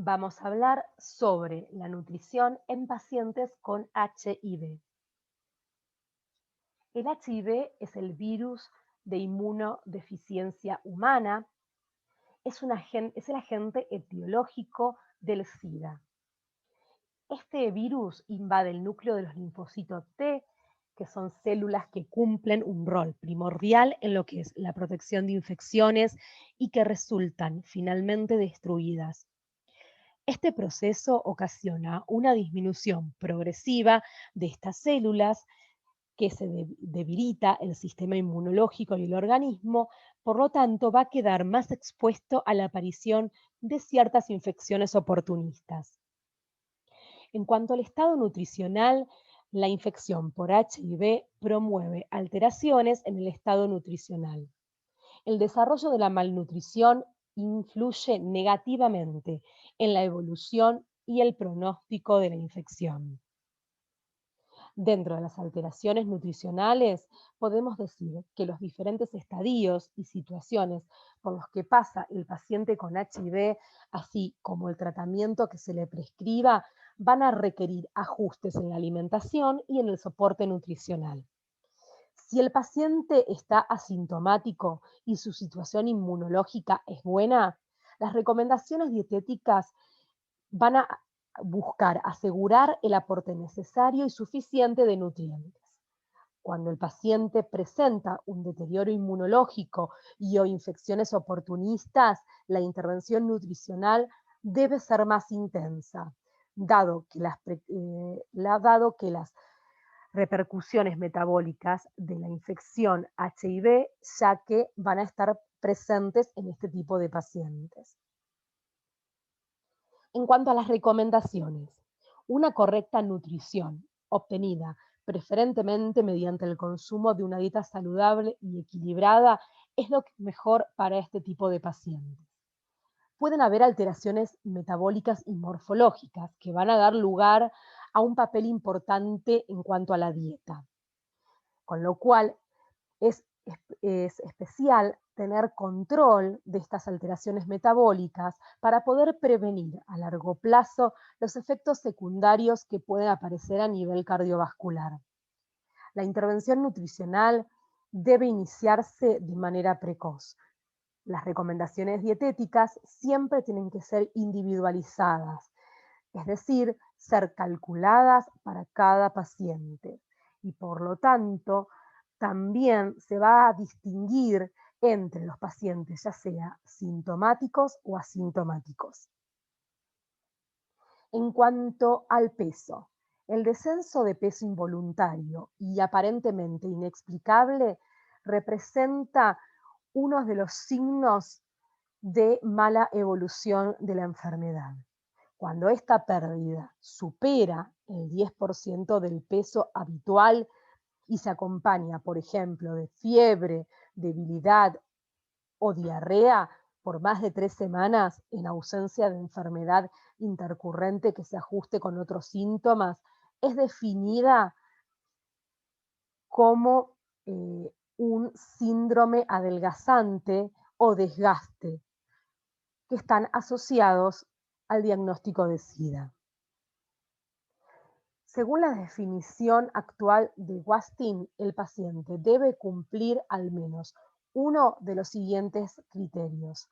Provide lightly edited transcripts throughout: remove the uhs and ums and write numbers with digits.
Vamos a hablar sobre la nutrición en pacientes con HIV. El HIV es el virus de inmunodeficiencia humana, es el agente etiológico del SIDA. Este virus invade el núcleo de los linfocitos T, que son células que cumplen un rol primordial en lo que es la protección de infecciones y que resultan finalmente destruidas. Este proceso ocasiona una disminución progresiva de estas células que se debilita el sistema inmunológico y el organismo, por lo tanto va a quedar más expuesto a la aparición de ciertas infecciones oportunistas. En cuanto al estado nutricional, la infección por HIV promueve alteraciones en el estado nutricional. El desarrollo de la malnutrición influye negativamente en la evolución y el pronóstico de la infección. Dentro de las alteraciones nutricionales, podemos decir que los diferentes estadios y situaciones por los que pasa el paciente con HIV, así como el tratamiento que se le prescriba, van a requerir ajustes en la alimentación y en el soporte nutricional. Si el paciente está asintomático y su situación inmunológica es buena, las recomendaciones dietéticas van a buscar asegurar el aporte necesario y suficiente de nutrientes. Cuando el paciente presenta un deterioro inmunológico y o infecciones oportunistas, la intervención nutricional debe ser más intensa, dado que las repercusiones metabólicas de la infección HIV, ya que van a estar presentes en este tipo de pacientes. En cuanto a las recomendaciones, una correcta nutrición obtenida preferentemente mediante el consumo de una dieta saludable y equilibrada es lo mejor para este tipo de pacientes. Pueden haber alteraciones metabólicas y morfológicas que van a dar lugar a un papel importante en cuanto a la dieta, con lo cual es especial tener control de estas alteraciones metabólicas para poder prevenir a largo plazo los efectos secundarios que pueden aparecer a nivel cardiovascular. La intervención nutricional debe iniciarse de manera precoz. Las recomendaciones dietéticas siempre tienen que ser individualizadas, es decir, ser calculadas para cada paciente. Y por lo tanto, también se va a distinguir entre los pacientes, ya sea sintomáticos o asintomáticos. En cuanto al peso, el descenso de peso involuntario y aparentemente inexplicable representa uno de los signos de mala evolución de la enfermedad. Cuando esta pérdida supera el 10% del peso habitual y se acompaña, por ejemplo, de fiebre, debilidad o diarrea por más de 3 semanas en ausencia de enfermedad intercurrente que se ajuste con otros síntomas, es definida como un síndrome adelgazante o desgaste, que están asociados al diagnóstico de SIDA. Según la definición actual de Wastin, el paciente debe cumplir al menos uno de los siguientes criterios: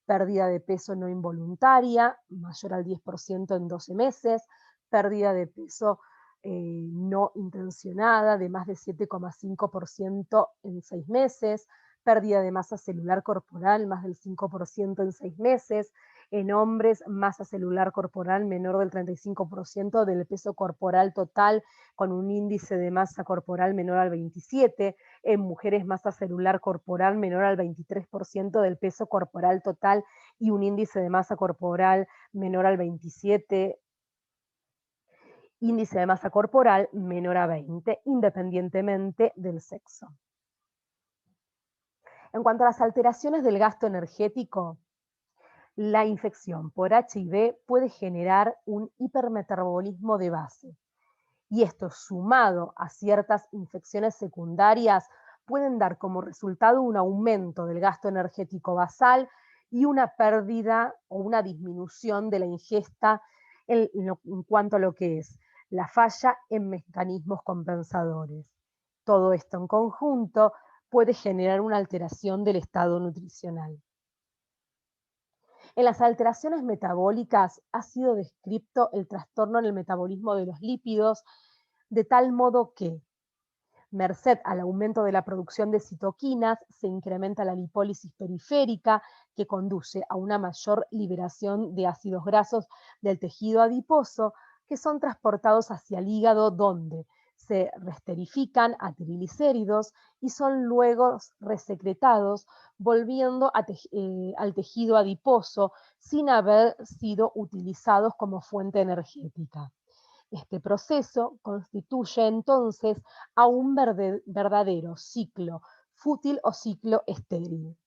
pérdida de peso no involuntaria, mayor al 10% en 12 meses, pérdida de peso no intencionada de más de 7,5% en 6 meses, pérdida de masa celular corporal más del 5% en 6 meses, en hombres masa celular corporal menor del 35% del peso corporal total con un índice de masa corporal menor al 27, en mujeres masa celular corporal menor al 23% del peso corporal total y un índice de masa corporal menor al 27, índice de masa corporal menor a 20, independientemente del sexo. En cuanto a las alteraciones del gasto energético, la infección por HIV puede generar un hipermetabolismo de base, y esto sumado a ciertas infecciones secundarias pueden dar como resultado un aumento del gasto energético basal y una pérdida o una disminución de la ingesta en cuanto a lo que es la falla en mecanismos compensadores. Todo esto en conjunto puede generar una alteración del estado nutricional. En las alteraciones metabólicas ha sido descrito el trastorno en el metabolismo de los lípidos, de tal modo que, merced al aumento de la producción de citoquinas, se incrementa la lipólisis periférica, que conduce a una mayor liberación de ácidos grasos del tejido adiposo, que son transportados hacia el hígado, donde se resterifican a triglicéridos y son luego resecretados, volviendo al tejido adiposo sin haber sido utilizados como fuente energética. Este proceso constituye entonces a un verdadero ciclo fútil o ciclo estéril.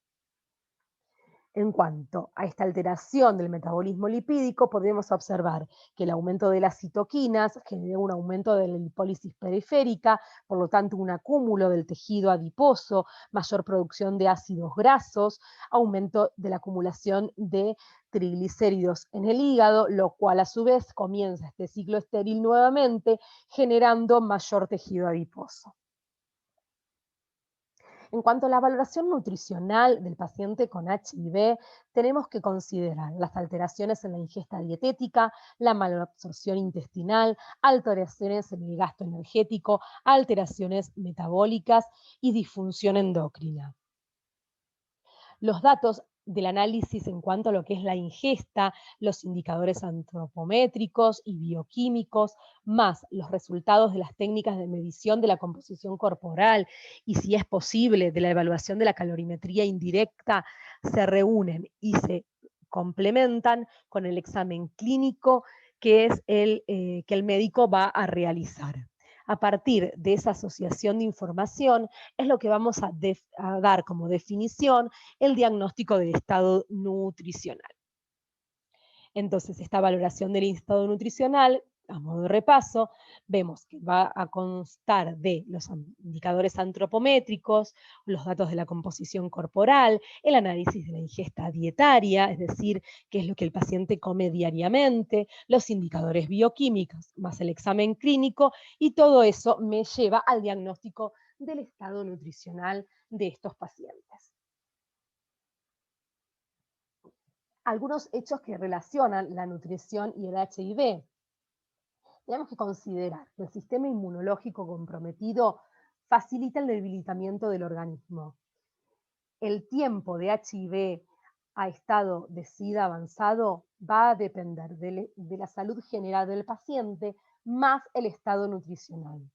En cuanto a esta alteración del metabolismo lipídico, podemos observar que el aumento de las citoquinas genera un aumento de la lipólisis periférica, por lo tanto un acúmulo del tejido adiposo, mayor producción de ácidos grasos, aumento de la acumulación de triglicéridos en el hígado, lo cual a su vez comienza este ciclo estéril nuevamente, generando mayor tejido adiposo. En cuanto a la valoración nutricional del paciente con HIV, tenemos que considerar las alteraciones en la ingesta dietética, la malabsorción intestinal, alteraciones en el gasto energético, alteraciones metabólicas y disfunción endocrina. Los datos del análisis en cuanto a lo que es la ingesta, los indicadores antropométricos y bioquímicos, más los resultados de las técnicas de medición de la composición corporal y, si es posible, de la evaluación de la calorimetría indirecta, se reúnen y se complementan con el examen clínico que es que el médico va a realizar. A partir de esa asociación de información es lo que vamos a dar como definición el diagnóstico del estado nutricional. Entonces, esta valoración del estado nutricional, a modo de repaso, vemos que va a constar de los indicadores antropométricos, los datos de la composición corporal, el análisis de la ingesta dietaria, es decir, qué es lo que el paciente come diariamente, los indicadores bioquímicos, más el examen clínico, y todo eso me lleva al diagnóstico del estado nutricional de estos pacientes. Algunos hechos que relacionan la nutrición y el HIV. Tenemos que considerar que el sistema inmunológico comprometido facilita el debilitamiento del organismo. El tiempo de HIV a estado de SIDA avanzado va a depender de la salud general del paciente más el estado nutricional.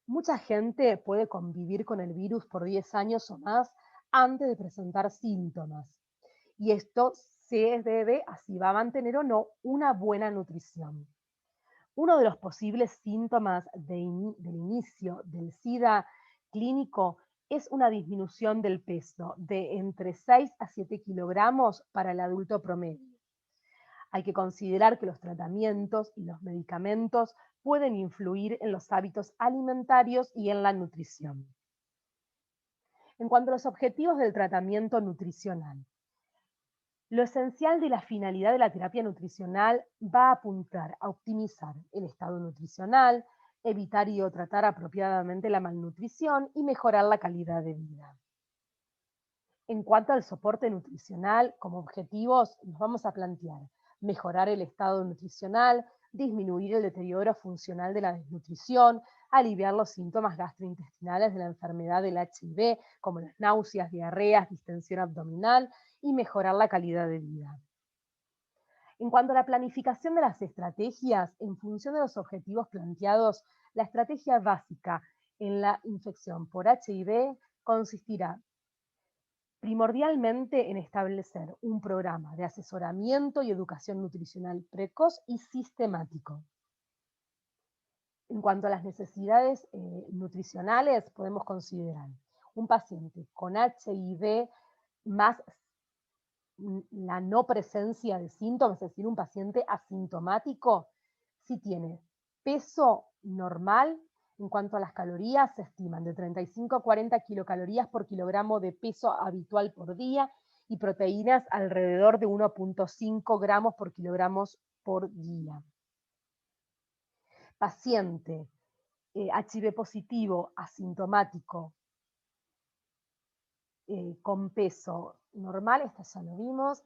Mucha gente puede convivir con el virus por 10 años o más antes de presentar síntomas. Y esto se debe a si va a mantener o no una buena nutrición. Uno de los posibles síntomas del inicio del SIDA clínico es una disminución del peso de entre 6 a 7 kilogramos para el adulto promedio. Hay que considerar que los tratamientos y los medicamentos pueden influir en los hábitos alimentarios y en la nutrición. En cuanto a los objetivos del tratamiento nutricional, lo esencial de la finalidad de la terapia nutricional va a apuntar a optimizar el estado nutricional, evitar y o tratar apropiadamente la malnutrición y mejorar la calidad de vida. En cuanto al soporte nutricional, como objetivos nos vamos a plantear mejorar el estado nutricional, disminuir el deterioro funcional de la desnutrición, aliviar los síntomas gastrointestinales de la enfermedad del HIV, como las náuseas, diarreas, distensión abdominal, y mejorar la calidad de vida. En cuanto a la planificación de las estrategias, en función de los objetivos planteados, la estrategia básica en la infección por HIV consistirá primordialmente en establecer un programa de asesoramiento y educación nutricional precoz y sistemático. En cuanto a las necesidades nutricionales, podemos considerar un paciente con HIV más la no presencia de síntomas, es decir, un paciente asintomático, si tiene peso normal, en cuanto a las calorías, se estiman de 35 a 40 kilocalorías por kilogramo de peso habitual por día, y proteínas alrededor de 1,5 gramos por kilogramos por día. Paciente HIV positivo asintomático con peso normal, esto ya lo vimos.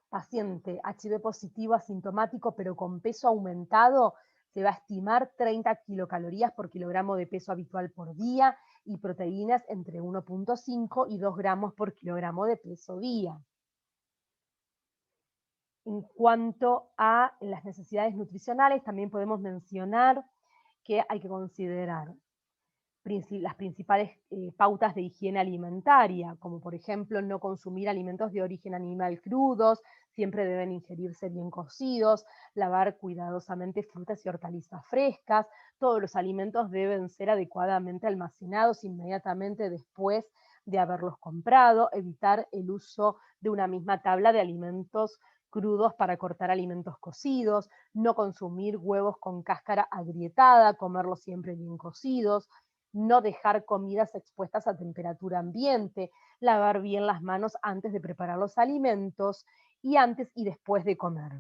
Paciente HIV positivo asintomático pero con peso aumentado, se va a estimar 30 kilocalorías por kilogramo de peso habitual por día y proteínas entre 1,5 y 2 gramos por kilogramo de peso día. En cuanto a las necesidades nutricionales, también podemos mencionar que hay que considerar las principales pautas de higiene alimentaria, como por ejemplo no consumir alimentos de origen animal crudos, siempre deben ingerirse bien cocidos, lavar cuidadosamente frutas y hortalizas frescas, todos los alimentos deben ser adecuadamente almacenados inmediatamente después de haberlos comprado, evitar el uso de una misma tabla de alimentos crudos para cortar alimentos cocidos, no consumir huevos con cáscara agrietada, comerlos siempre bien cocidos, no dejar comidas expuestas a temperatura ambiente, lavar bien las manos antes de preparar los alimentos y antes y después de comer.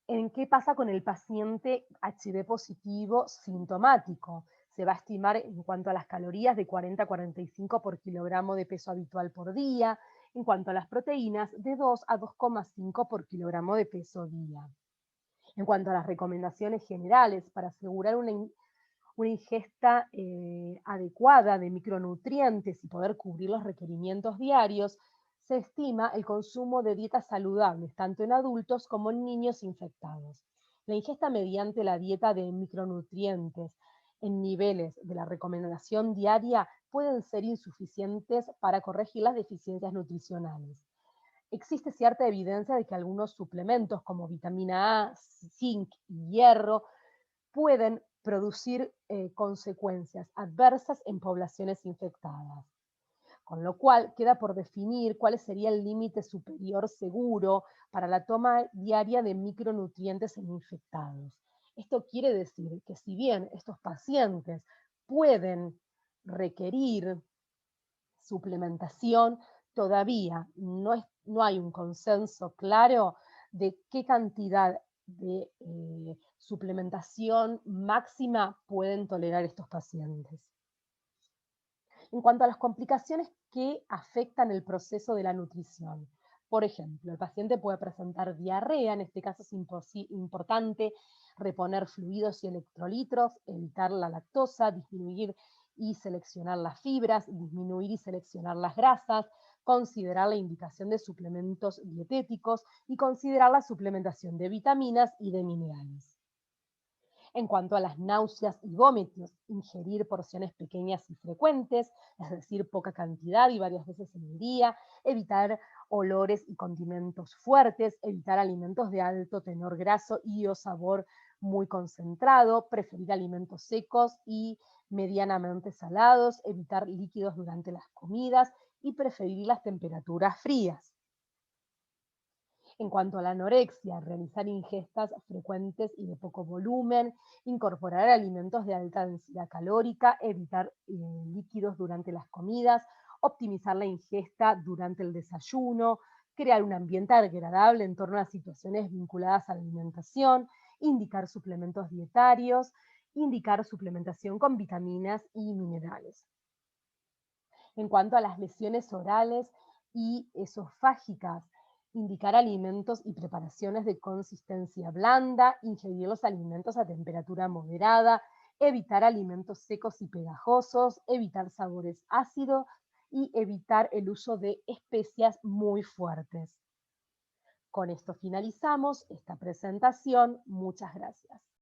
¿En qué pasa con el paciente HIV positivo sintomático? Se va a estimar en cuanto a las calorías de 40 a 45 por kilogramo de peso habitual por día, en cuanto a las proteínas de 2 a 2,5 por kilogramo de peso día. En cuanto a las recomendaciones generales para asegurar una ingesta adecuada de micronutrientes y poder cubrir los requerimientos diarios, se estima el consumo de dietas saludables, tanto en adultos como en niños infectados. La ingesta mediante la dieta de micronutrientes en niveles de la recomendación diaria pueden ser insuficientes para corregir las deficiencias nutricionales. Existe cierta evidencia de que algunos suplementos como vitamina A, zinc y hierro pueden producir consecuencias adversas en poblaciones infectadas. Con lo cual queda por definir cuál sería el límite superior seguro para la toma diaria de micronutrientes en infectados. Esto quiere decir que si bien estos pacientes pueden requerir suplementación, todavía no hay un consenso claro de qué cantidad de suplementación máxima pueden tolerar estos pacientes. En cuanto a las complicaciones que afectan el proceso de la nutrición, por ejemplo, el paciente puede presentar diarrea, en este caso es importante reponer fluidos y electrolitos, evitar la lactosa, disminuir y seleccionar las fibras, disminuir y seleccionar las grasas, considerar la indicación de suplementos dietéticos y considerar la suplementación de vitaminas y de minerales. En cuanto a las náuseas y vómitos, ingerir porciones pequeñas y frecuentes, es decir, poca cantidad y varias veces en el día, evitar olores y condimentos fuertes, evitar alimentos de alto tenor graso y o sabor muy concentrado, preferir alimentos secos y medianamente salados, evitar líquidos durante las comidas y preferir las temperaturas frías. En cuanto a la anorexia, realizar ingestas frecuentes y de poco volumen, incorporar alimentos de alta densidad calórica, evitar líquidos durante las comidas, optimizar la ingesta durante el desayuno, crear un ambiente agradable en torno a situaciones vinculadas a la alimentación, indicar suplementos dietarios, indicar suplementación con vitaminas y minerales. En cuanto a las lesiones orales y esofágicas, indicar alimentos y preparaciones de consistencia blanda, ingerir los alimentos a temperatura moderada, evitar alimentos secos y pegajosos, evitar sabores ácidos y evitar el uso de especias muy fuertes. Con esto finalizamos esta presentación. Muchas gracias.